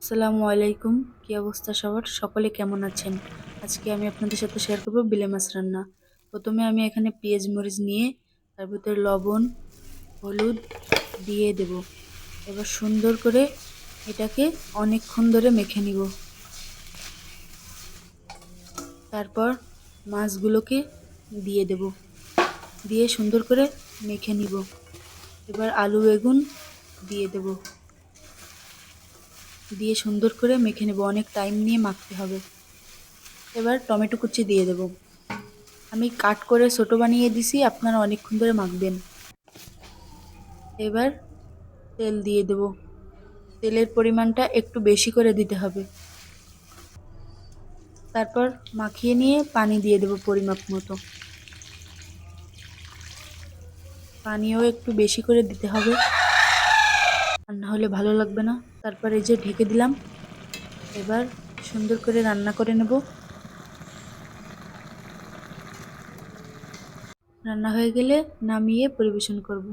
আসসালামু আলাইকুম। কি অবস্থা সবার? সকলে কেমন আছেন? আজকে আমি আপনাদের সাথে শেয়ার করব বিলে মাছ রান্না। প্রথমে আমি এখানে পেঁয়াজ মরিচ নিয়ে তার ভিতরে লবণ হলুদ দিয়ে দেব। এবার সুন্দর করে এটাকে অনেকক্ষণ ধরে মেখে নিব। তারপর মাছগুলোকে দিয়ে দেব, দিয়ে সুন্দর করে মেখে নিব। এবার আলু বেগুন দিয়ে দেব, দিয়ে সুন্দর করে মেখে নেব। অনেক টাইম নিয়ে মাখতে হবে। এবার টমেটো কুচি দিয়ে দেব। আমি কাট করে ছোট বানিয়ে দিছি, আপনারা অনেকক্ষণ ধরে মাখবেন। এবার তেল দিয়ে দেব। তেলের পরিমাণটা একটু বেশি করে দিতে হবে। তারপর মাখিয়ে নিয়ে পানি দিয়ে দেব পরিমাপ মতো। পানিও একটু বেশি করে দিতে হবে, আর না হলে ভালো লাগবে না। তারপর এই যে ঢেকে দিলাম। এবার সুন্দর করে রান্না করে নেব। রান্না হয়ে গেলে নামিয়ে পরিবেশন করব।